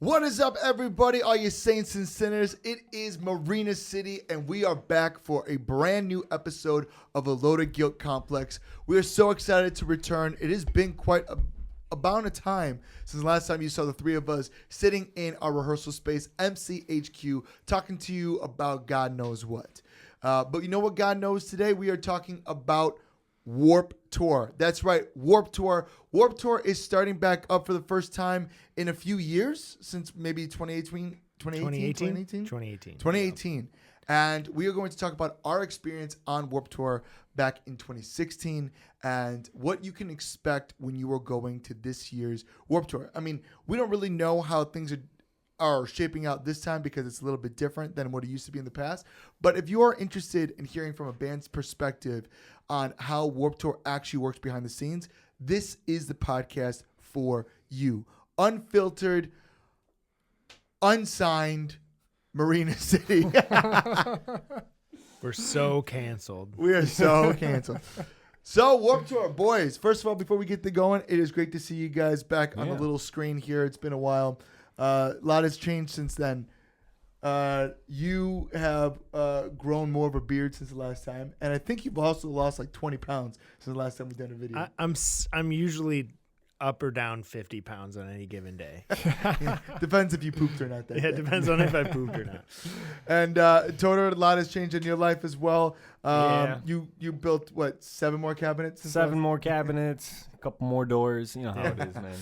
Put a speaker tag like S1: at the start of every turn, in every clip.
S1: What is up, everybody? All you saints and sinners. It is Marina City, and we are back for a brand new episode of A Loaded Guilt Complex. We are so excited to return. It has been quite about a time since the last time you saw the three of us sitting in our rehearsal space, MCHQ, talking to you about God knows what. But you know what God knows today? We are talking about Warped Tour. That's right, Warped Tour. Warped Tour is starting back up for the first time in a few years, since maybe 2018. And we are going to talk about our experience on Warped Tour back in 2016 and what you can expect when you are going to this year's Warped Tour. I mean, we don't really know how things are shaping out this time because it's a little bit different than what it used to be in the past. But if you are interested in hearing from a band's perspective on how Warped Tour actually works behind the scenes, this is the podcast for you. Unfiltered, unsigned, Marina City.
S2: We're so canceled.
S1: We are so canceled. So, Warped Tour, boys. First of all, before we get to going, it is great to see you guys back on the little screen here. It's been a while. A lot has changed since then. You have grown more of a beard since the last time, and I think you've also lost like 20 pounds since the last time we've done a video.
S2: I'm usually up or down 50 pounds on any given day.
S1: Depends if you pooped or not.
S2: It depends on if I pooped or not.
S1: And Toto, a lot has changed in your life as well. You built what, 7 more cabinets?
S3: Seven more cabinets, a couple more doors. You know how it is, man.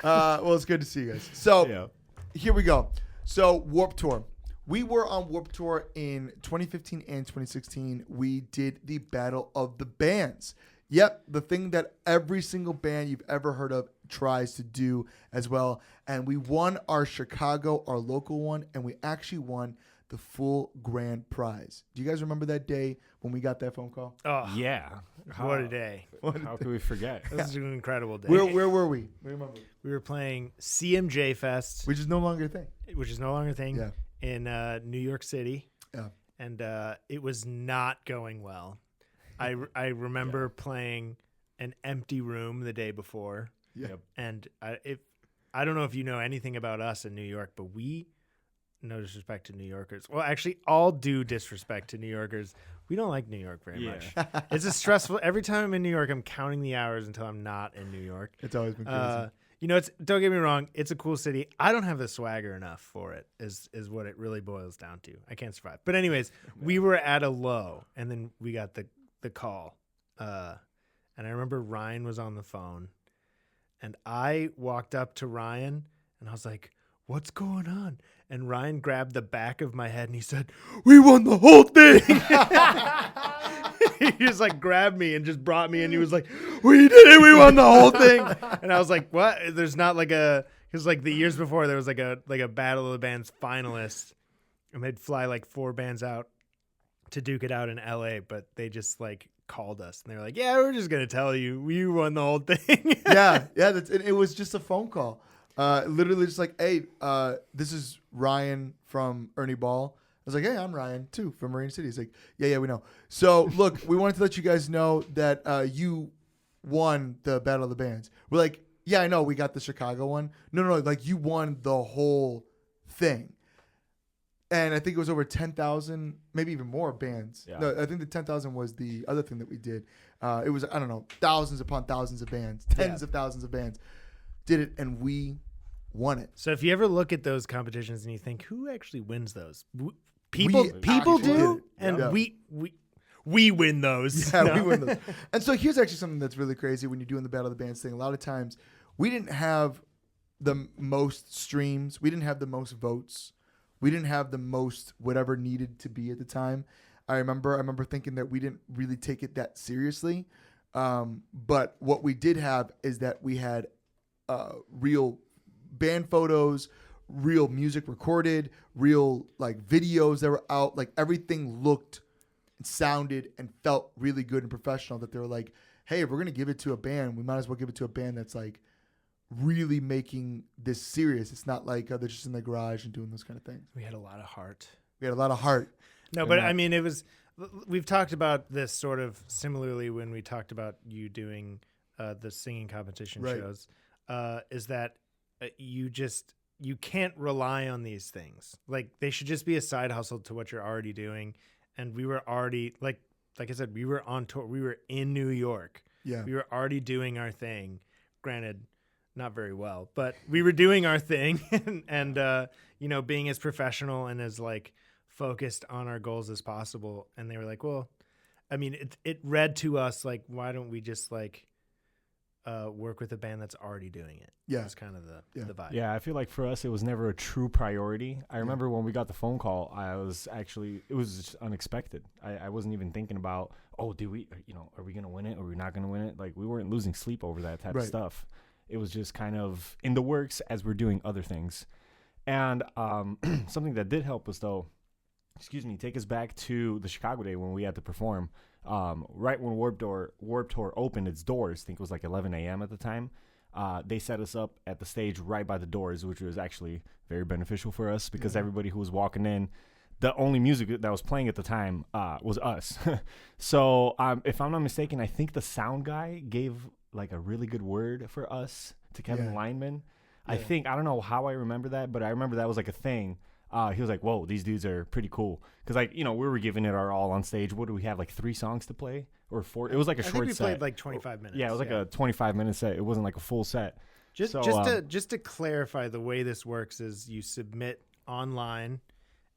S1: Well, it's good to see you guys. So here we go. So Warped Tour. We were on Warped Tour in 2015 and 2016. We did the Battle of the Bands. Yep, the thing that every single band you've ever heard of tries to do as well. And we won our Chicago, our local one, and we actually won the full grand prize. Do you guys remember that day when we got that phone call?
S2: Oh,
S3: Yeah.
S2: what a day.
S3: How could we forget?
S2: This is an incredible day.
S1: Where were we? We remember.
S2: We were playing CMJ Fest,
S1: Which is no longer a thing.
S2: which is no longer a thing, in New York City.
S1: Yeah.
S2: And it was not going well. I remember playing an empty room the day before.
S1: Yeah.
S2: And I don't know if you know anything about us in New York, but no disrespect to New Yorkers. Well, actually, all due disrespect to New Yorkers. We don't like New York very much. It's a stressful. Every time I'm in New York, I'm counting the hours until I'm not in New York.
S1: It's always been crazy.
S2: Don't get me wrong. It's a cool city. I don't have the swagger enough for it. Is what it really boils down to. I can't survive. But anyways, we were at a low, and then we got the call. And I remember Ryan was on the phone, and I walked up to Ryan, and I was like, "What's going on?" And Ryan grabbed the back of my head and he said, "We won the whole thing." He just like grabbed me and just brought me and he was like, "We did it. We won the whole thing." And I was like, "What?" There's not like because like the years before there was like a Battle of the Bands finalist and they'd fly like 4 bands out to duke it out in LA, but they just like called us and they were like, "Yeah, we're just going to tell you we won the whole thing."
S1: Yeah. It was just a phone call. Literally just like, "Hey, this is Ryan from Ernie Ball." I was like, "Hey, I'm Ryan too from Marina City." He's like, yeah, we know. So look, we wanted to let you guys know that you won the Battle of the Bands. We're like, "Yeah, I know. We got the Chicago one." No, like you won the whole thing. And I think it was over 10,000, maybe even more bands.
S3: Yeah.
S1: No, I think the 10,000 was the other thing that we did. It was, I don't know, thousands upon thousands of bands, tens of thousands of bands did it, and we won it.
S2: So if you ever look at those competitions and you think, who actually wins those? People
S1: actually
S2: do,
S1: did it.
S2: and
S1: Yeah.
S2: we win those.
S1: Yeah, we win those. And so here's actually something that's really crazy when you're doing the Battle of the Bands thing. A lot of times, we didn't have the most streams. We didn't have the most votes. We didn't have the most whatever needed to be at the time. I remember thinking that we didn't really take it that seriously. But what we did have is that we had real band photos, real music recorded, real like videos that were out. Like everything looked, sounded, and felt really good and professional. That they were like, "Hey, if we're gonna give it to a band, we might as well give it to a band that's like really making this serious. It's not like they're just in the garage and doing those kind of things."
S2: We had a lot of heart.
S1: We had a lot of heart.
S2: No, but I mean, it was. We've talked about this sort of similarly when we talked about you doing the singing competition
S1: Right.
S2: shows. Is that you just you can't rely on these things. Like they should just be a side hustle to what you're already doing. And we were already like I said, we were on tour. We were in New York.
S1: Yeah.
S2: We were already doing our thing. Granted, not very well, but we were doing our thing and you know, being as professional and as like focused on our goals as possible. And they were like, well, I mean, it read to us like, why don't we just like work with a band that's already doing it?
S1: Yeah.
S2: That's kind of the vibe.
S3: Yeah, I feel like for us, it was never a true priority. I remember when we got the phone call, it was just unexpected. I wasn't even thinking about, are we going to win it? Or are we not going to win it? Like, we weren't losing sleep over that type of stuff. It was just kind of in the works as we're doing other things. And something that did help us, though, take us back to the Chicago day when we had to perform. Right when Warped Tour opened its doors, I think it was like 11 a.m. at the time. They set us up at the stage right by the doors, which was actually very beneficial for us because everybody who was walking in, the only music that was playing at the time was us. So if I'm not mistaken, I think the sound guy gave like a really good word for us to Kevin Lineman. I don't know how I remember that, but I remember that was like a thing. He was like, whoa, these dudes are pretty cool. Because, like, you know, we were giving it our all on stage. What do we have, like 3 songs to play? Or 4? It was like a short set.
S2: I think we played like 25 minutes.
S3: Yeah, it was like a 25-minute set. It wasn't like a full set.
S2: Just to clarify, the way this works is you submit online,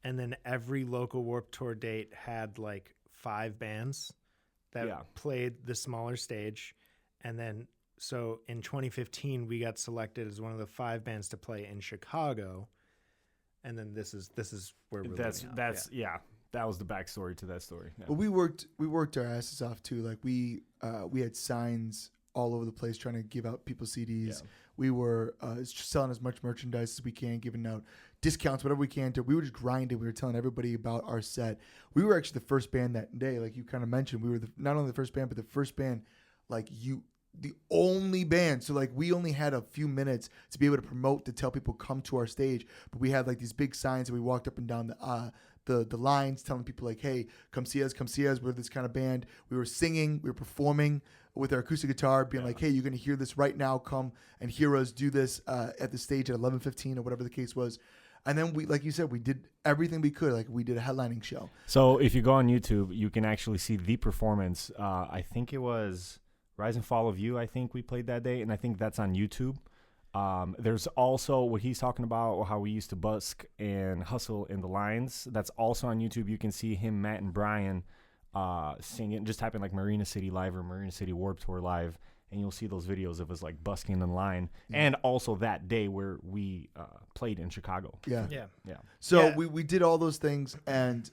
S2: and then every local Warped Tour date had like 5 bands that played the smaller stage. And then, so in 2015, we got selected as one of the 5 bands to play in Chicago. And then this is where we're that was the backstory to that story. Yeah.
S1: But we worked our asses off too. Like we had signs all over the place trying to give out people CDs. Yeah. We were selling as much merchandise as we can, giving out discounts, whatever we can. We were just grinding. We were telling everybody about our set. We were actually the first band that day, like you kind of mentioned. We were not only the first band, but the first band, the only band. So like we only had a few minutes to be able to promote, to tell people come to our stage. But we had like these big signs that we walked up and down the lines telling people like, hey, come see us. We're this kind of band. We were singing, we were performing with our acoustic guitar, being like, hey, you're going to hear this right now. Come and hear us do this at the stage at 11:15 or whatever the case was. And then we, like you said, we did everything we could. Like we did a headlining show. So
S3: if you go on YouTube, you can actually see the performance. I think it was Rise and Fall of You, I think we played that day, and I think that's on YouTube. There's also what he's talking about, how we used to busk and hustle in the lines. That's also on YouTube. You can see him, Matt, and Brian singing. Just type in like Marina City Live or Marina City Warped Tour Live, and you'll see those videos of us like busking in line. Yeah. And also that day where we played in Chicago.
S1: Yeah. So we did all those things, and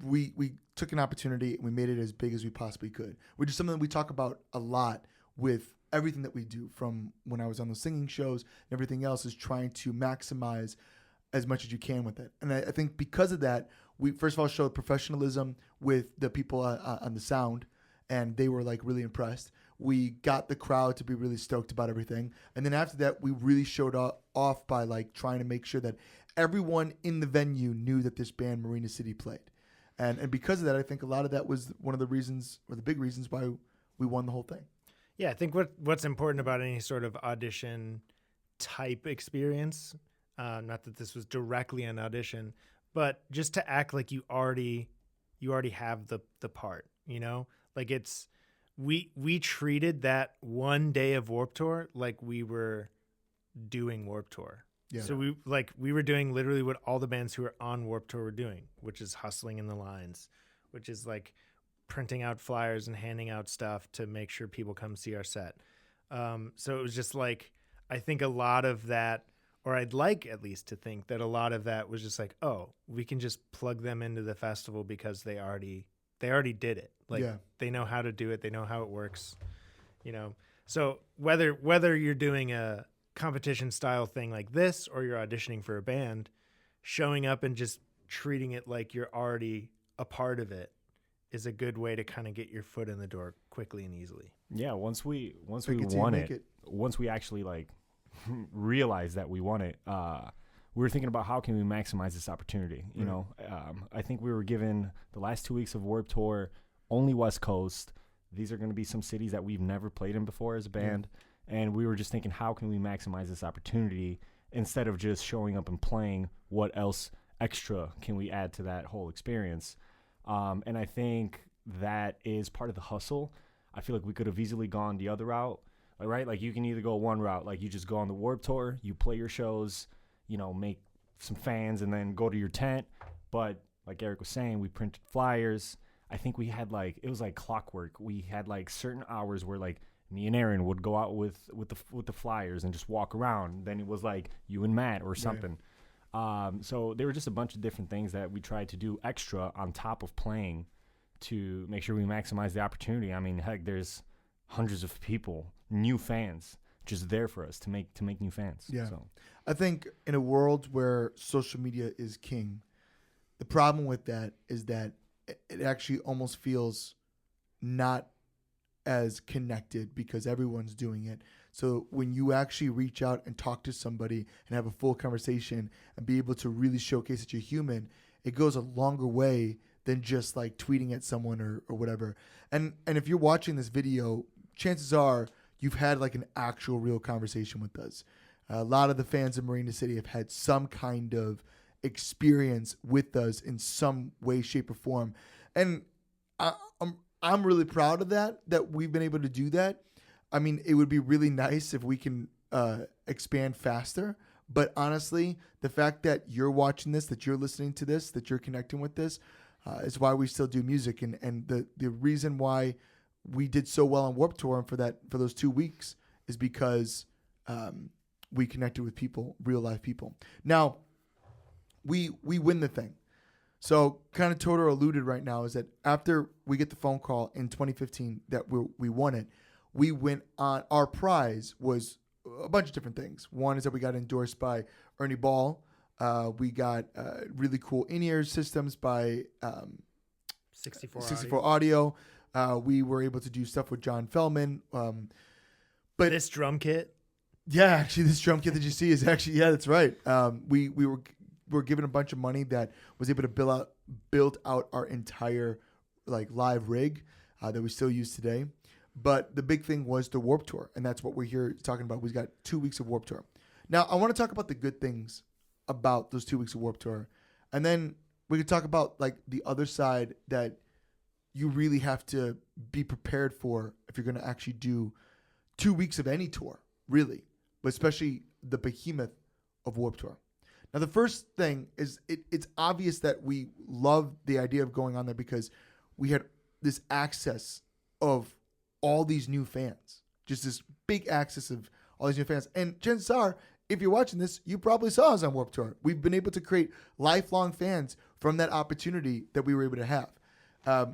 S1: we took an opportunity and we made it as big as we possibly could, which is something that we talk about a lot with everything that we do. From when I was on the singing shows and everything else, is trying to maximize as much as you can with it. And I think because of that, we first of all showed professionalism with the people on the sound, and they were like really impressed. We got the crowd to be really stoked about everything. And then after that, we really showed off by like trying to make sure that everyone in the venue knew that this band Marina City played. And because of that, I think a lot of that was one of the reasons, or the big reasons, why we won the whole thing.
S2: Yeah, I think what's important about any sort of audition type experience, not that this was directly an audition, but just to act like you already have the part, you know? Like we treated that one day of Warped Tour like we were doing Warped Tour. Yeah. So we were doing literally what all the bands who are on Warped Tour were doing, which is hustling in the lines, which is like printing out flyers and handing out stuff to make sure people come see our set. So it was just like, I think a lot of that, or I'd like at least to think that a lot of that was just like, oh, we can just plug them into the festival because they already did it. Like they know how to do it. They know how it works, you know? So whether you're doing a competition style thing like this, or you're auditioning for a band, showing up and just treating it like you're already a part of it is a good way to kind of get your foot in the door quickly and easily.
S3: Yeah. Once we won it, once we actually like realized that we won it, we were thinking about how can we maximize this opportunity. You know, I think we were given the last 2 weeks of Warped Tour, only West Coast. These are going to be some cities that we've never played in before as a band. And we were just thinking, how can we maximize this opportunity instead of just showing up and playing. What else extra can we add to that whole experience? And I think that is part of the hustle. I feel like we could have easily gone the other route, right? Like you can either go one route, like you just go on the Warped Tour, you play your shows, you know, make some fans, and then go to your tent. But like Eric was saying, we printed flyers. I think we had like, it was like clockwork. We had like certain hours where like me and Aaron would go out with the flyers and just walk around. Then it was like you and Matt or something. Right. So there were just a bunch of different things that we tried to do extra on top of playing to make sure we maximize the opportunity. I mean, heck, there's hundreds of people, new fans, just there for us to make new fans.
S1: Yeah.
S3: So
S1: I think in a world where social media is king, the problem with that is that it actually almost feels not as connected because everyone's doing it. So when you actually reach out and talk to somebody and have a full conversation and be able to really showcase that you're human, it goes a longer way than just like tweeting at someone or whatever. And if you're watching this video, chances are you've had like an actual real conversation with us. A lot of the fans of Marina City have had some kind of experience with us in some way, shape, or form. And I'm really proud of that we've been able to do that. I mean, it would be really nice if we can expand faster. But honestly, the fact that you're watching this, that you're listening to this, that you're connecting with this, is why we still do music. And the reason why we did so well on Warped Tour and for those 2 weeks is because we connected with people, real life people. Now, we win the thing. So kind of Toto alluded right now is that after we get the phone call in 2015 that we won it, we went on, our prize was a bunch of different things. One is that we got endorsed by Ernie Ball. We got really cool in-ear systems by
S2: 64
S1: Audio. We were able to do stuff with John Fellman. But
S2: this drum kit.
S1: Yeah, actually, this drum kit that you see is actually, yeah, that's right. We were given a bunch of money that was able to build out our entire like live rig that we still use today. But the big thing was the Warped Tour, and that's what we're here talking about. We've got 2 weeks of Warped Tour. Now, I want to talk about the good things about those 2 weeks of Warped Tour, and then we could talk about like the other side that you really have to be prepared for if you're going to actually do 2 weeks of any tour, really, but especially the behemoth of Warped Tour. Now, the first thing is it's obvious that we love the idea of going on there because we had this access of all these new fans, just this big access of all these new fans. And chances are, if you're watching this, you probably saw us on Warped Tour. We've been able to create lifelong fans from that opportunity that we were able to have.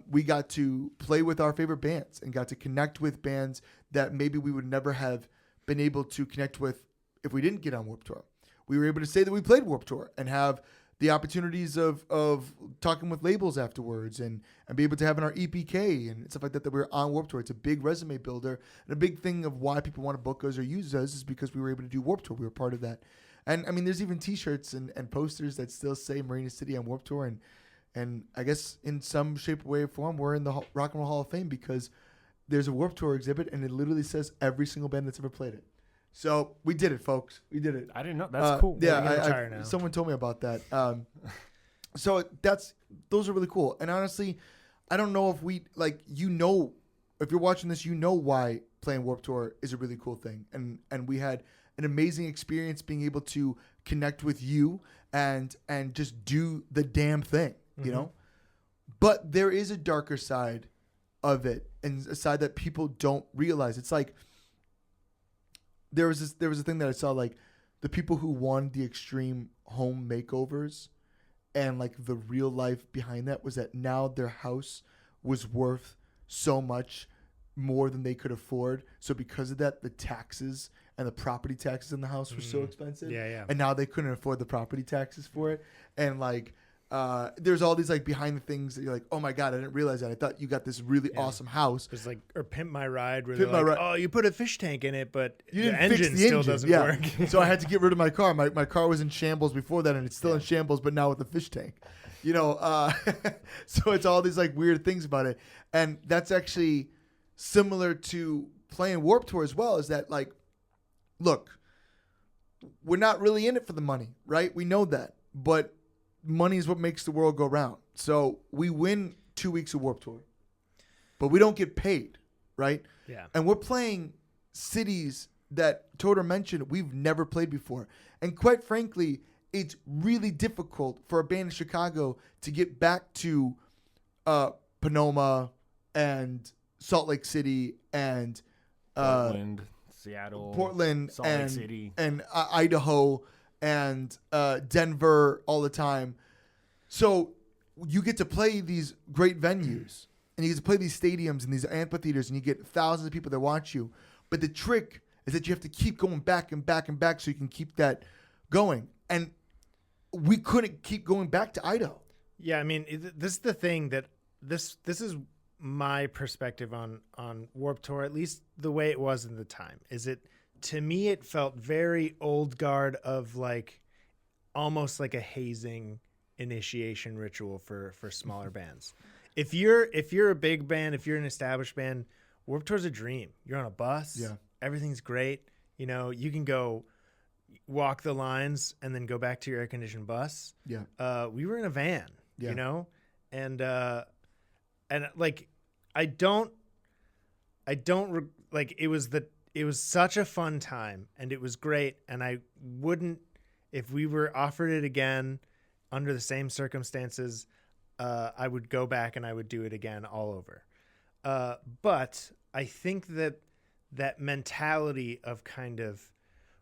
S1: We got to play with our favorite bands and got to connect with bands that maybe we would never have been able to connect with if we didn't get on Warped Tour. We were able to say that we played Warped Tour and have the opportunities of talking with labels afterwards and be able to have in our EPK and stuff like that we were on Warped Tour. It's a big resume builder. And a big thing of why people want to book us or use us is because we were able to do Warped Tour. We were part of that. And I mean, there's even T-shirts and posters that still say Marina City on Warped Tour. And I guess in some shape, way, or form, we're in the Rock and Roll Hall of Fame because there's a Warped Tour exhibit and it literally says every single band that's ever played it. So we did it, folks. We did it.
S3: I didn't know. That's cool.
S1: Yeah, someone told me about that. So those are really cool. And honestly, I don't know if we if you're watching this, you know why playing Warped Tour is a really cool thing. And we had an amazing experience being able to connect with you and just do the damn thing, you know? But there is a darker side of it and a side that people don't realize. It's like, there was a thing that I saw, like the people who won the extreme home makeovers and like the real life behind that was that now their house was worth so much more than they could afford. So because of that, the taxes and the property taxes in the house were so expensive.
S2: Yeah.
S1: And now they couldn't afford the property taxes for it. And like, there's all these like behind the things that you're like, oh my God, I didn't realize that. I thought you got this really awesome house.
S2: It's like, or Pimp My Ride, where
S1: Pimp
S2: they're like,
S1: My Ride.
S2: oh, you put a fish tank in it, but
S1: You
S2: the
S1: didn't fix
S2: engine
S1: the
S2: still
S1: engine.
S2: doesn't
S1: Yeah.
S2: work.
S1: So I had to get rid of my car. My car was in shambles before that, and it's still in shambles, but now with a fish tank. You know, so it's all these like weird things about it. And that's actually similar to playing Warped Tour as well, is that like, look, we're not really in it for the money, right? We know that, but money is what makes the world go round. So we win 2 weeks of Warped Tour, but we don't get paid, right?
S2: Yeah.
S1: And we're playing cities that Toter mentioned we've never played before. And quite frankly, it's really difficult for a band in Chicago to get back to Panoma and Salt Lake City and
S3: Portland, Seattle,
S1: Portland
S3: Salt Lake City,
S1: and Idaho and Denver all the time. So you get to play these great venues and you get to play these stadiums and these amphitheaters and you get thousands of people that watch you. But the trick is that you have to keep going back and back and back so you can keep that going. And we couldn't keep going back to Idaho.
S2: Yeah, I mean, this is the thing that this is my perspective on Warped Tour, at least the way it was in the time. Is it, to me, it felt very old guard of like almost like a hazing initiation ritual for smaller bands. If you're a big band, if you're an established band, Warped Tour's a dream. You're on a bus.
S1: Yeah.
S2: Everything's great. You know, you can go walk the lines and then go back to your air-conditioned bus.
S1: Yeah.
S2: We were in a van,
S1: Yeah.
S2: you know, and like, it was such a fun time and it was great. And I wouldn't, if we were offered it again under the same circumstances, I would go back and I would do it again all over. But I think that mentality of kind of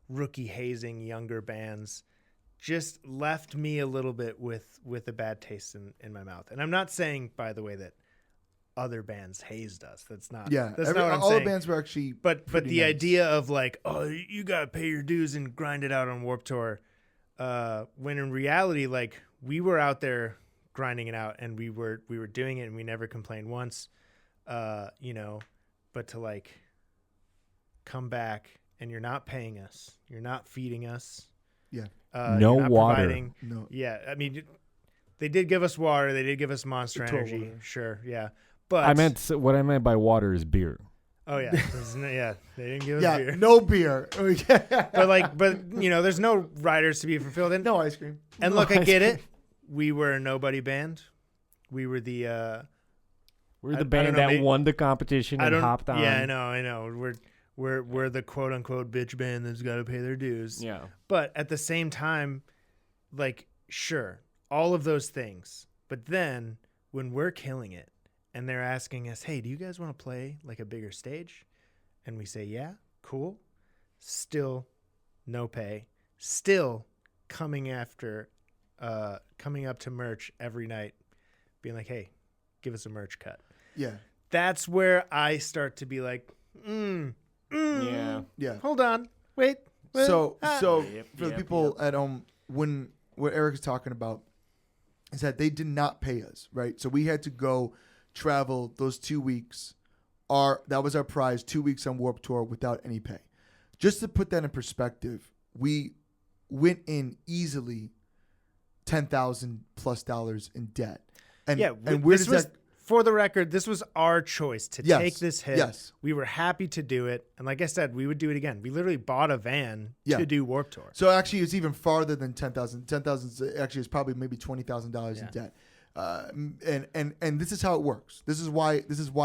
S2: rookie hazing younger bands just left me a little bit with a bad taste in my mouth. And I'm not saying, by the way, that other bands hazed us. That's not.
S1: Yeah.
S2: That's not what I'm
S1: all
S2: saying.
S1: the bands were actually.
S2: But
S1: pretty
S2: the
S1: nice.
S2: idea of like, oh, you gotta pay your dues and grind it out on Warped Tour, when in reality, like, we were out there grinding it out and we were doing it and we never complained once, you know. But to like come back and you're not paying us, you're not feeding us.
S1: Yeah.
S3: No
S2: you're not
S3: water.
S2: providing-
S1: No.
S2: Yeah, I mean, they did give us water. They did give us Monster
S1: Total
S2: Energy.
S1: water.
S2: Sure, yeah. But
S3: what I meant by water is beer.
S2: oh yeah, yeah. They didn't give us
S1: Yeah.
S2: beer.
S1: No beer.
S2: But you know, there's no riders to be fulfilled. And
S1: no ice cream.
S2: And
S3: No
S2: look, I
S3: ice
S2: get
S3: cream.
S2: it. We were a nobody band. We were the
S3: We're
S2: I
S3: the
S2: don't
S3: band
S2: know,
S3: that won the competition and hopped on.
S2: Yeah, I know. We're the quote unquote bitch band that's got to pay their dues.
S3: Yeah.
S2: But at the same time, like, sure, all of those things. But then when we're killing it and they're asking us, hey, do you guys want to play like a bigger stage? And we say, yeah, cool. Still no pay. Still coming up to merch every night, being like, hey, give us a merch cut.
S1: Yeah.
S2: That's where I start to be like,
S3: Yeah.
S1: Yeah.
S2: hold on, wait.
S1: So
S3: Yep,
S1: for the
S3: yep,
S1: people at home, what Eric is talking about is that they did not pay us, right? So we had to go travel those 2 weeks. That was our prize, 2 weeks on Warped Tour without any pay. Just to put that in perspective, we went in easily $10,000+ in debt. And
S2: Yeah,
S1: and where
S2: this
S1: does
S2: was,
S1: that?
S2: for the record, this was our choice to
S1: Yes,
S2: take this hit.
S1: yes.
S2: We were happy to do it. And like I said, we would do it again. We literally bought a van
S1: Yeah.
S2: to do Warped Tour.
S1: So actually, it's even farther than 10,000. 10,000 actually is probably maybe $20,000 in debt. And this is how it works. This is why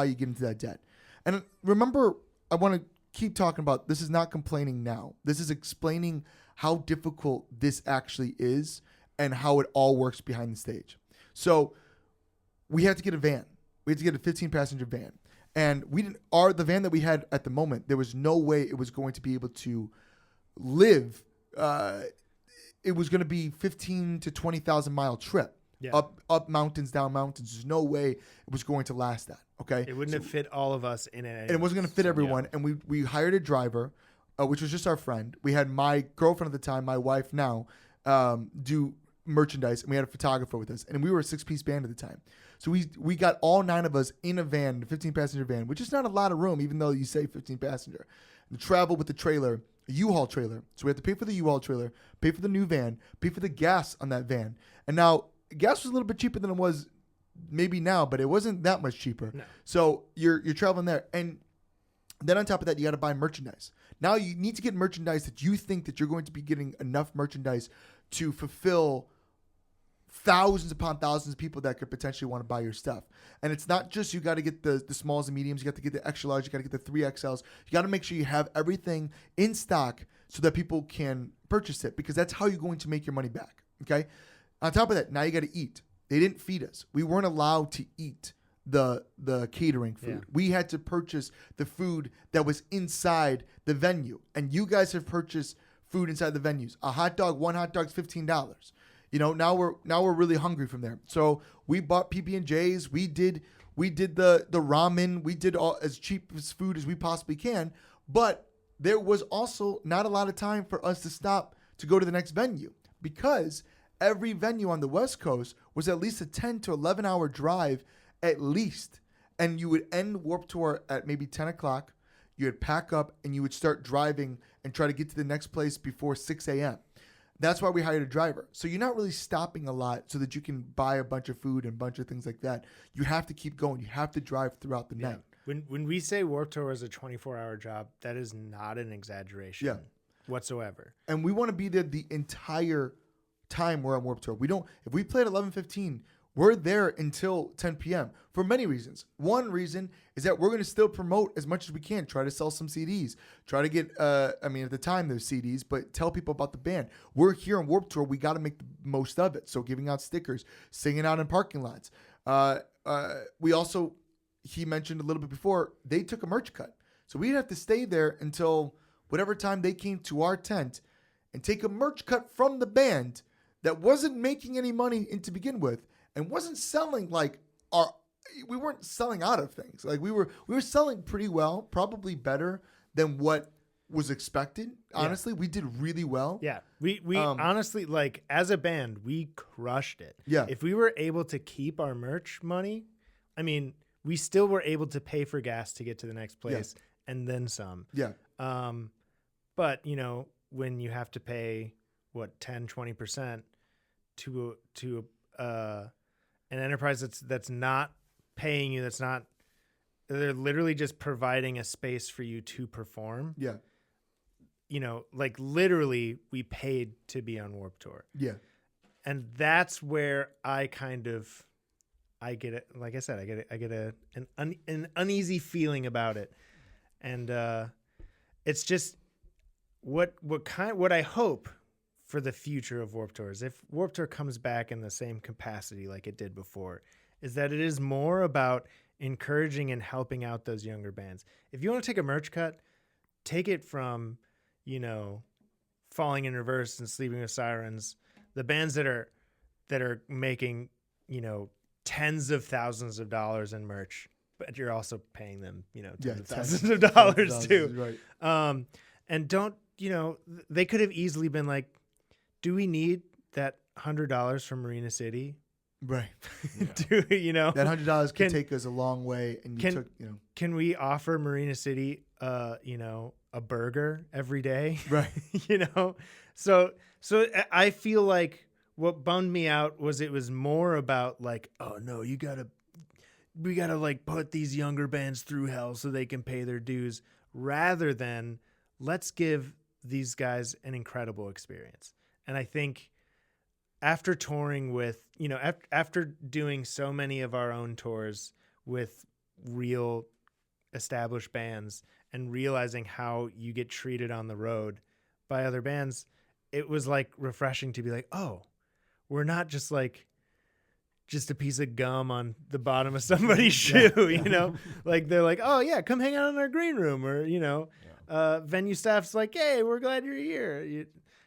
S1: you get into that debt. And remember, I want to keep talking about this is not complaining now. This is explaining how difficult this actually is and how it all works behind the stage. So we had to get a van. We had to get a 15-passenger van. And the van that we had at the moment, there was no way it was going to be able to live. It was going to be 15 to 20,000 mile trip.
S2: Yeah.
S1: Up mountains, down mountains. There's no way it was going to last that. Okay.
S2: It wouldn't have fit all of us in it.
S1: And it wasn't going to fit everyone. And we hired a driver, which was just our friend. We had my girlfriend at the time, my wife now, do merchandise, and we had a photographer with us. And we were a 6-piece band at the time. So we got all 9 of us in a van, a 15-passenger van, which is not a lot of room, even though you say 15-passenger. And travel with the trailer, a U-Haul trailer. So we had to pay for the U-Haul trailer, pay for the new van, pay for the gas on that van. And now gas was a little bit cheaper than it was maybe now, but it wasn't that much cheaper.
S2: No.
S1: So you're traveling there, and Then on top of that, you got to buy merchandise. Now you need to get merchandise that you think that you're going to be getting enough merchandise to fulfill thousands upon thousands of people that could potentially want to buy your stuff. And it's not just you got to get the smalls and mediums, you got to get the extra large, you got to get the 3XLs. You got to make sure you have everything in stock so that people can purchase it, because that's how you're going to make your money back. Okay. On top of that, now you got to eat. They didn't feed us. We weren't allowed to eat the catering food.
S2: Yeah.
S1: We had to purchase the food that was inside the venue. And you guys have purchased food inside the venues. A hot dog, one hot dog's $15. You know, now we're really hungry from there. So we bought PB&Js. We did the ramen. We did all as cheap as food as we possibly can. But there was also not a lot of time for us to stop to go to the next venue, because every venue on the West Coast was at least a 10 to 11 hour drive at least. And you would end Warped Tour at maybe 10 o'clock. You would pack up and you would start driving and try to get to the next place before 6 a.m. That's why we hired a driver. So you're not really stopping a lot so that you can buy a bunch of food and a bunch of things like that. You have to keep going. You have to drive throughout the night.
S2: When we say Warped Tour is a 24-hour job, that is not an exaggeration whatsoever.
S1: And we want to be there the entire time we're on Warped Tour. If we play at 11:15, we're there until 10 p.m. for many reasons. One reason is that we're going to still promote as much as we can, try to sell some CDs, try to get, at the time there's CDs, but tell people about the band. We're here on Warped Tour. We got to make the most of it. So giving out stickers, singing out in parking lots. We also, he mentioned a little bit before, they took a merch cut. So we'd have to stay there until whatever time they came to our tent and take a merch cut from the band that wasn't making any money to begin with, and wasn't selling we weren't selling out of things. Like we were selling pretty well, probably better than what was expected. Honestly, we did really well.
S2: Yeah. We honestly, like, as a band, we crushed it.
S1: Yeah.
S2: If we were able to keep our merch money, I mean, we still were able to pay for gas to get to the next place and then some.
S1: Yeah.
S2: But, you know, when you have to pay 10-20% to an enterprise that's not paying you, they're literally just providing a space for you to perform.
S1: Yeah.
S2: You know, like, literally we paid to be on Warped Tour.
S1: Yeah.
S2: And that's where I get it. Like I said, I get an uneasy feeling about it. And it's just what I hope for the future of Warped Tour is, if Warped Tour comes back in the same capacity like it did before, is that it is more about encouraging and helping out those younger bands. If you want to take a merch cut, take it from, you know, Falling in Reverse and Sleeping with Sirens, the bands that are making, you know, tens of thousands of dollars in merch, but you're also paying them, you know, tens of thousands of dollars too.
S1: Right.
S2: And don't, you know, they could have easily been like, do we need that $100 from Marina City?
S1: Right.
S2: You know,
S1: that $100 can take us a long way. And
S2: can we offer Marina City, you know, a burger every day?
S1: Right.
S2: You know, so I feel like what bummed me out was it was more about like, oh no, we gotta like put these younger bands through hell so they can pay their dues, rather than let's give these guys an incredible experience. And I think after touring with, you know, after doing so many of our own tours with real established bands and realizing how you get treated on the road by other bands, it was like refreshing to be like, oh, we're not just like just a piece of gum on the bottom of somebody's shoe, you know, like they're like, oh yeah, come hang out in our green room, or, you know, venue staff's like, hey, we're glad you're here.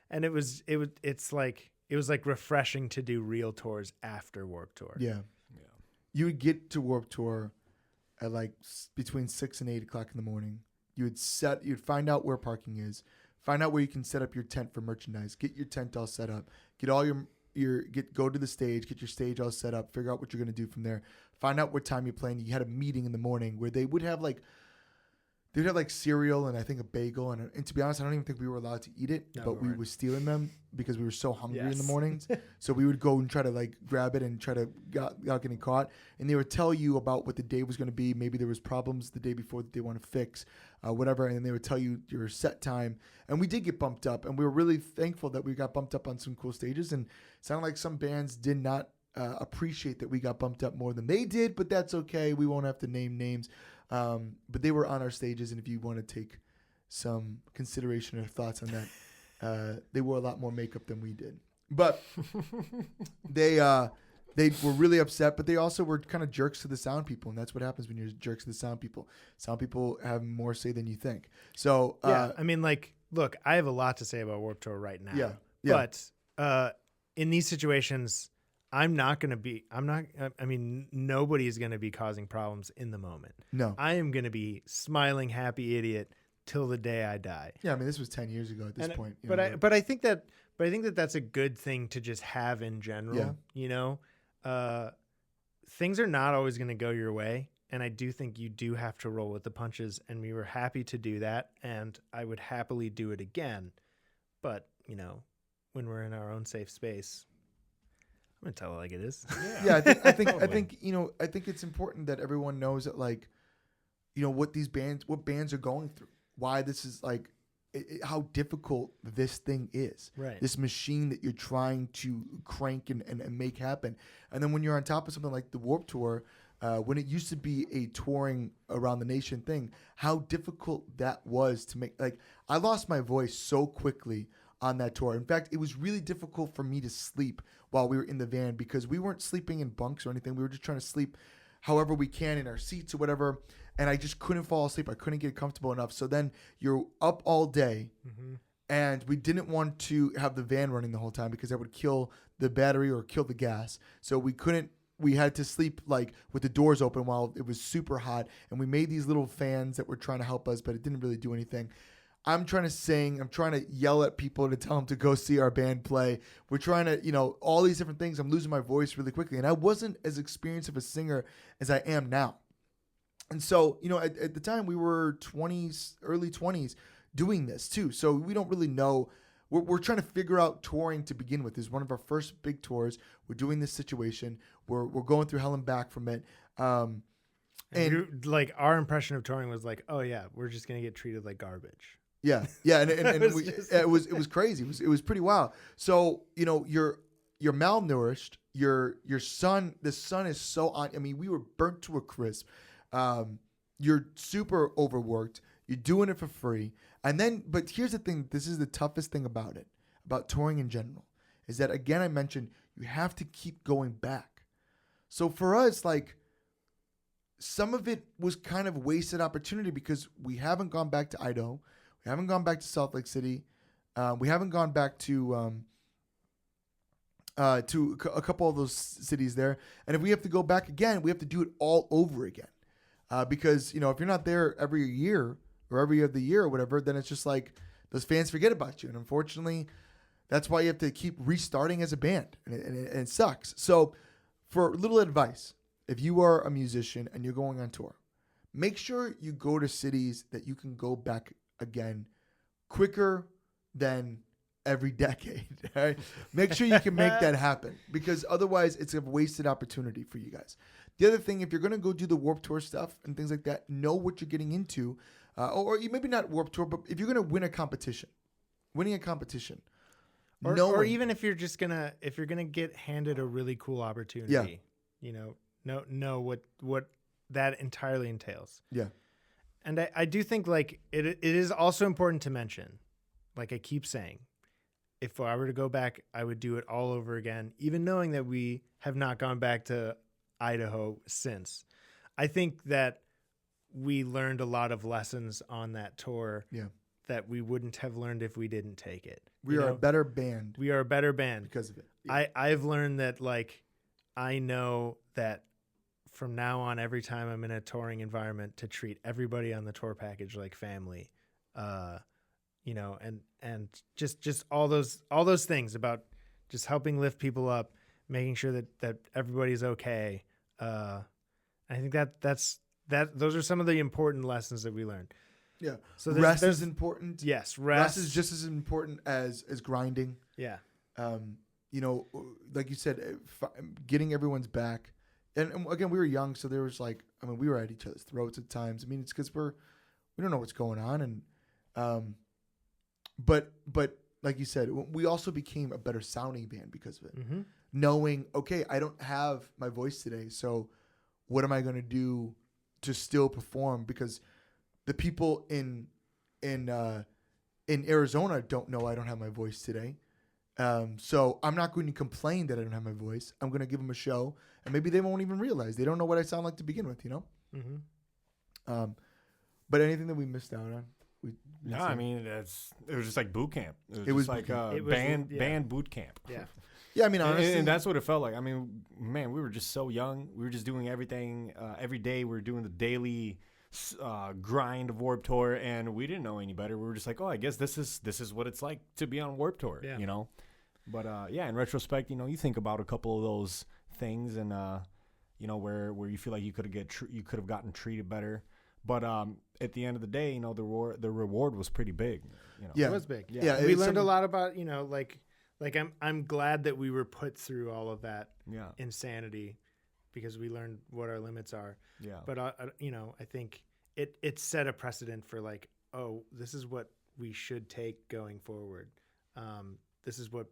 S2: And it was like refreshing to do real tours after Warped Tour.
S1: Yeah. You would get to Warped Tour at like between 6 and 8 o'clock in the morning. You'd find out where parking is, find out where you can set up your tent for merchandise, get your tent all set up, get all go to the stage, get your stage all set up, figure out what you're going to do from there, find out what time you're playing. You had a meeting in the morning where they would have They'd have like cereal and I think a bagel. And to be honest, I don't even think we were allowed to eat it,
S2: No,
S1: but we were stealing them because we were so hungry in the
S2: Yes.
S1: mornings. So we would go and try to like grab it and try to without getting caught. And they would tell you about what the day was going to be. Maybe there was problems the day before that they want to fix, whatever. And then they would tell you your set time. And we did get bumped up. And we were really thankful that we got bumped up on some cool stages. And it sounded like some bands did not appreciate that we got bumped up more than they did, but that's okay. We won't have to name names. But they were on our stages, and if you want to take some consideration or thoughts on that, they wore a lot more makeup than we did. But they were really upset, but they also were kind of jerks to the sound people, and that's what happens when you're jerks to the sound people. Sound people have more say than you think. So
S2: yeah, I mean, like, look, I have a lot to say about Warped Tour right now.
S1: Yeah.
S2: But in these situations, I mean, nobody's going to be causing problems in the moment.
S1: No.
S2: I am going to be smiling, happy idiot till the day I die.
S1: Yeah, I mean, this was 10 years ago at this point.
S2: But I think that that's a good thing to just have in general.
S1: Yeah.
S2: You know, things are not always going to go your way. And I do think you do have to roll with the punches. And we were happy to do that. And I would happily do it again. But, you know, when we're in our own safe space, I'm gonna tell it like it is.
S1: Yeah, I think
S3: Totally.
S1: you know, I think it's important that everyone knows that, like, you know, what bands are going through, why this is like, how difficult this thing is.
S2: Right.
S1: This machine that you're trying to crank and make happen, and then when you're on top of something like the Warped Tour, when it used to be a touring around the nation thing, how difficult that was to make. Like, I lost my voice so quickly on that tour. In fact, it was really difficult for me to sleep while we were in the van because we weren't sleeping in bunks or anything. We were just trying to sleep however we can in our seats or whatever. And I just couldn't fall asleep. I couldn't get comfortable enough. So then you're up all day, and we didn't want to have the van running the whole time because that would kill the battery or kill the gas. So we had to sleep like with the doors open while it was super hot. And we made these little fans that were trying to help us, but it didn't really do anything. I'm trying to sing. I'm trying to yell at people to tell them to go see our band play. We're trying to, you know, all these different things. I'm losing my voice really quickly. And I wasn't as experienced of a singer as I am now. And so, you know, at the time we were 20s, early 20s doing this too. So we don't really know. We're trying to figure out touring to begin with. This is one of our first big tours. We're doing this situation. We're going through hell and back from it.
S2: And like our impression of touring was like, oh yeah, we're just going to get treated like garbage.
S1: Yeah, and it was crazy. It was pretty wild. So, you know, you're malnourished. The sun is so on. I mean, we were burnt to a crisp. You're super overworked. You're doing it for free. And then, but here's the thing. This is the toughest thing about touring in general, is that, again, I mentioned you have to keep going back. So for us, like, some of it was kind of wasted opportunity because we haven't gone back to Idaho. We haven't gone back to Salt Lake City. We haven't gone back to a couple of those cities there. And if we have to go back again, we have to do it all over again. Because, you know, if you're not there every year or every other year or whatever, then it's just like those fans forget about you. And unfortunately, that's why you have to keep restarting as a band. And it sucks. So for little advice, if you are a musician and you're going on tour, make sure you go to cities that you can go back again quicker than every decade. Right? Make sure you can make that happen, because otherwise it's a wasted opportunity for you guys. The other thing, if you're going to go do the Warped Tour stuff and things like that, know what you're getting into. Or you maybe not Warped Tour, but if you're going to winning a competition,
S2: or even if you're just gonna get handed a really cool opportunity, you know what that entirely entails.
S1: Yeah.
S2: And I do think, like, it is also important to mention, like I keep saying, if I were to go back, I would do it all over again, even knowing that we have not gone back to Idaho since. I think that we learned a lot of lessons on that tour that we wouldn't have learned if we didn't take it.
S1: We are a better band.
S2: We are a better band
S1: because of it. Yeah.
S2: I've learned that, like, I know that from now on, every time I'm in a touring environment, to treat everybody on the tour package like family, you know, and just all those things about just helping lift people up, making sure that everybody's okay. I think those are some of the important lessons that we learned.
S1: Yeah.
S2: So
S1: Rest is important.
S2: Yes,
S1: Rest is just as important as grinding.
S2: Yeah.
S1: You know, like you said, getting everyone's back. And again, we were young, so there was like, I mean, we were at each other's throats at times. I mean, it's because we don't know what's going on, and but like you said, we also became a better sounding band because of it.
S2: Mm-hmm.
S1: Knowing, okay, I don't have my voice today, so what am I going to do to still perform? Because the people in Arizona don't know I don't have my voice today. So I'm not going to complain that I don't have my voice. I'm going to give them a show, and maybe they won't even realize. They don't know what I sound like to begin with, you know?
S2: Mm-hmm.
S1: But anything that we missed out on?
S3: No, I mean, it was just like boot camp. It
S1: was
S3: just like
S1: boot
S3: band boot camp.
S2: Yeah.
S1: Yeah, I mean, honestly.
S3: And that's what it felt like. I mean, man, we were just so young. We were just doing everything. Every day we were doing the daily grind of Warped Tour, and we didn't know any better. We were just like, oh, I guess this is what it's like to be on Warped Tour, you know? But, yeah, in retrospect, you know, you think about a couple of those things and, you know, where you feel like you could have gotten treated better. But at the end of the day, you know, the reward was pretty big. You know?
S1: Yeah.
S2: It was big.
S1: Yeah,
S2: we learned a lot about, you know, like I'm glad that we were put through all of that insanity, because we learned what our limits are.
S3: Yeah.
S2: But you know, I think it set a precedent for like, oh, this is what we should take going forward. This is what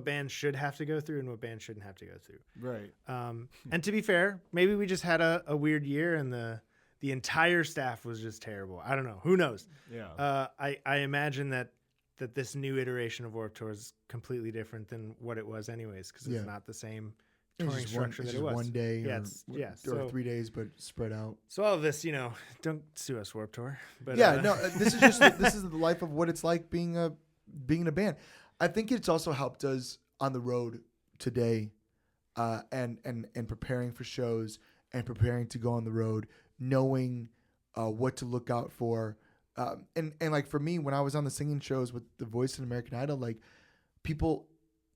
S2: bands should have to go through and what bands shouldn't have to go through.
S3: Right.
S2: And to be fair, maybe we just had a weird year and the entire staff was just terrible. I don't know. Who knows?
S3: Yeah.
S2: I imagine that this new iteration of Warped Tour is completely different than what it was anyways, because it's not the same touring structure that it was.
S1: One day
S2: or
S1: 3 days, but spread out.
S2: So all of this, you know, don't sue us, Warped Tour. But
S1: this is just this is the life of what it's like being in a band. I think it's also helped us on the road today, and preparing for shows and preparing to go on the road, knowing what to look out for. And like for me, when I was on the singing shows with The Voice and American Idol, like people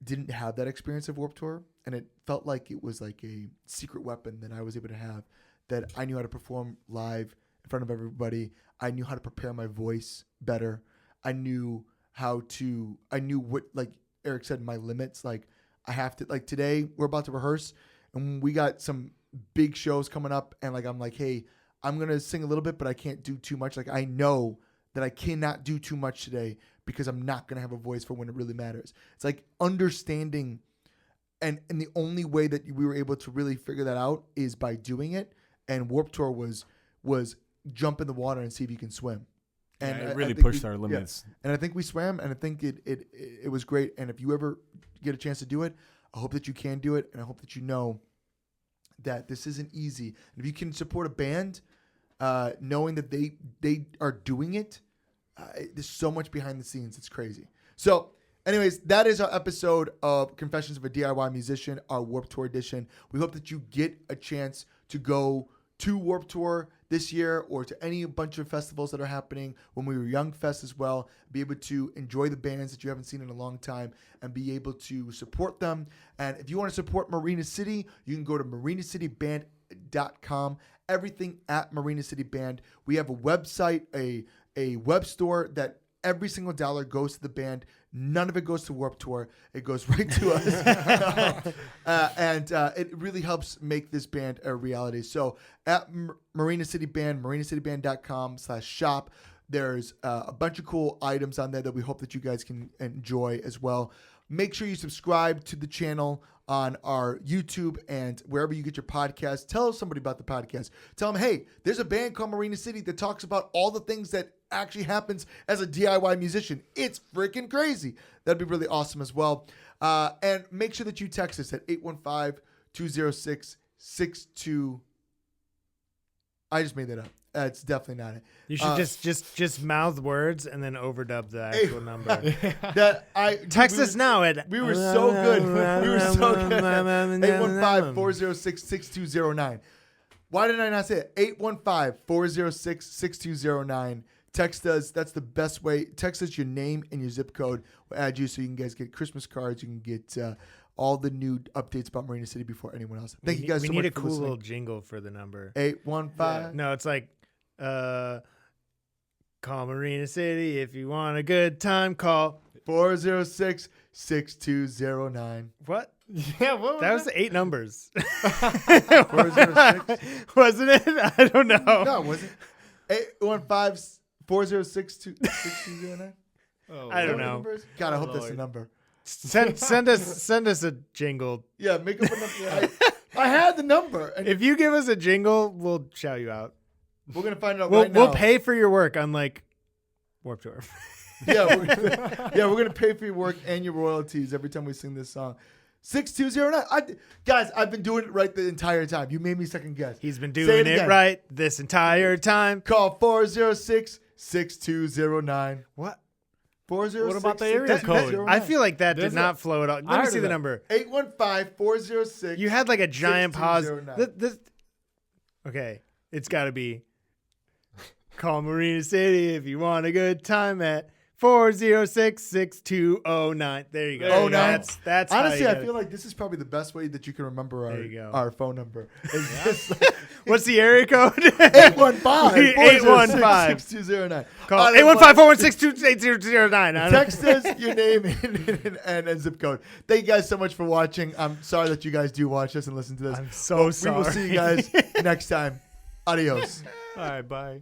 S1: didn't have that experience of Warped Tour, and it felt like it was like a secret weapon that I was able to have, that I knew how to perform live in front of everybody. I knew how to prepare my voice better. I knew what, like Eric said, my limits. Like I have to, like today we're about to rehearse and we got some big shows coming up, and like I'm like, hey, I'm going to sing a little bit, but I can't do too much. Like I know that I cannot do too much today because I'm not going to have a voice for when it really matters. It's like understanding, and the only way that we were able to really figure that out is by doing it. And Warped Tour was jump in the water and see if you can swim. And
S3: it really pushed our limits.
S1: Yeah. And I think we swam, and I think it was great. And if you ever get a chance to do it, I hope that you can do it, and I hope that you know that this isn't easy. And if you can support a band, knowing that they are doing it, there's so much behind the scenes. It's crazy. So anyways, that is our episode of Confessions of a DIY Musician, our Warped Tour edition. We hope that you get a chance to go to Warped Tour this year, or to any bunch of festivals that are happening. When we were Young Fest as well, be able to enjoy the bands that you haven't seen in a long time and be able to support them. And if you want to support Marina City, you can go to marinacityband.com. Everything at Marina City Band. We have a website, a web store that every single dollar goes to the band. None of it goes to Warped Tour. It goes right to us. And it really helps make this band a reality. So at Marina City Band, marinacityband.com/shop, there's a bunch of cool items on there that we hope that you guys can enjoy as well. Make sure you subscribe to the channel on our YouTube and wherever you get your podcasts. Tell somebody about the podcast. Tell them, hey, there's a band called Marina City that talks about all the things that actually happens as a DIY musician. It's freaking crazy. That'd be really awesome as well. And make sure that you text us at 815-206-62. I just made that up. It's definitely not it.
S2: You should just mouth words and then overdub the actual number. Text us now at.
S1: We were so good. 815-406-6209. Why did I not say it? 815-406-6209. Text us. That's the best way. Text us your name and your zip code. We'll add you so you can guys get Christmas cards. You can get all the new updates about Marina City before anyone else. Thank you guys so much for listening.
S2: We need a cool little jingle for the number.
S1: 815.
S2: No, it's like Call Marina City if you want a good time. Call
S1: 406-6209.
S2: what?
S3: Yeah, what
S2: That was 8 numbers.
S1: 406.
S2: Wasn't it? I don't know.
S1: No, was it? 815-406-6209.
S2: I don't know.
S1: God, I hope that's the
S3: Lord.
S1: number.
S2: Send us a jingle.
S1: Yeah, make up a number. I had the number. And
S2: If you give us a jingle, we'll shout you out.
S1: we're going to find out
S2: We'll
S1: right now.
S2: we'll pay for your work, unlike Warped Tour.
S1: Yeah, we're gonna pay for your work and your royalties every time we sing this song. 6209. Guys, I've been doing it right the entire time. You made me second guess.
S2: He's been
S1: Say
S2: doing it
S1: again.
S2: right this entire time.
S1: Call 406-6209.
S2: What?
S1: 406.
S3: What about the area code?
S2: I feel like that did
S3: There's
S2: not flow at all. Let
S3: I
S2: me
S3: heard
S2: see
S3: of
S2: the
S3: that.
S2: number.
S1: 815-406.
S2: You had like a giant pause.
S1: 6209.
S2: Okay, it's got to be. Call Marina City if you want a good time at 406-6209. There you go.
S3: There you go.
S2: That's
S1: Honestly,
S2: how
S1: I
S2: you
S1: feel like this is probably the best way that you can remember
S2: There you go.
S1: our phone number.
S2: What's the area code?
S1: 815-406-6209.
S2: Call 815-416-2809.
S1: Text us your name and zip code. Thank you guys so much for watching. I'm sorry that you guys do watch us and listen to this.
S2: I'm so sorry.
S1: We will see you guys next time. Adios.
S3: All right, bye.